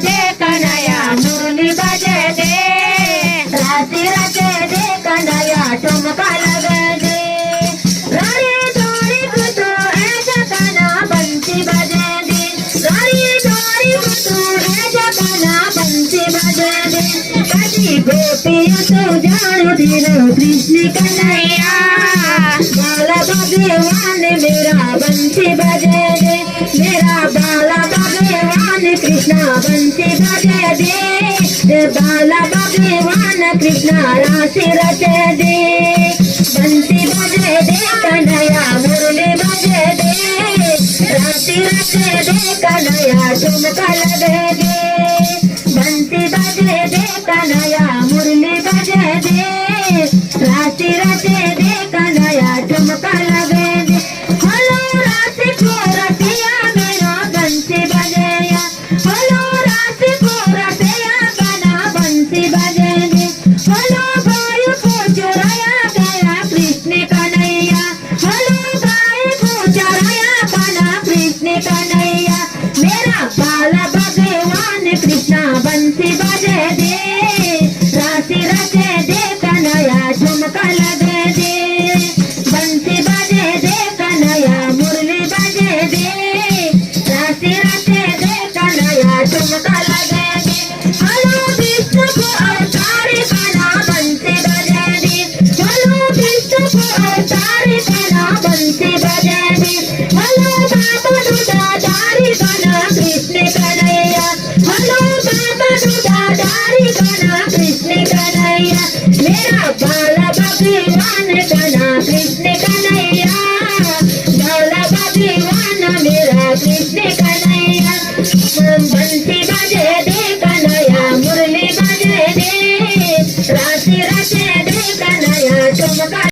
दे कन्हैया मुरली बजे दे, राती राते दे कन्हैया ठुमका लगे दे, रारी डोरी कुतु ऐसा काना बंसी बजे दे, रारी डोरी कुतु ऐसा काना बंसी बजे दे, कभी गोपियों तो जानो दिलो कृष्ण कन्हैया, बाला भगवान मेरा बंसी बजे दे, मेरा बाला भगवान कृष्णा बंसी बजे दे, बाला भगवान कृष्णा राशि रचे दे, बंसी बजे दे कन्हैया मुरली बजे दे, राशि रचे दे कन्हैया ठुमका लगे दे, बंसी बजे दे कन्हैया मुरली बजे दे, राशि रचे दे कन्हैया ठुमका लगे दे, हलो राशि को रसिया मेरा बंसी बजेया, हलो राशि को रसिया गाना बंसी बजे दे, हलो गाय को चुराया गया कृष्ण कन्हैया, हलो गाय को चुराया गाना कृष्ण कन्हैया, मेरा बाला भगवान कृष्णा बंसी बजे दे, राशि रचे दे कन्हैया ठुमका लगे दे, बंसी बजे दे कन्हैया मुरली बजे दे, राशि रचे दे कन्हैया ठुमका लगे दे, हलो विष्णु को अवतारी गाना बंसी बजे दे, हलो विष्णु को अवतारी गाना बंसी बजे दे, हलो बाबा दूधाधारी गाना कृष्ण कन्हैया, हलो बाबा दूधाधारी गाना कृष्ण कन्हैया, मेरा बाला भगवान गाना कृष्ण कन्हैया, बाला भगवान मेरा कृष्ण कन्हैया, बंसी बजे दे कन्हैया मुरली बजे दे, राशि रचे दे कन्हैया ठुमका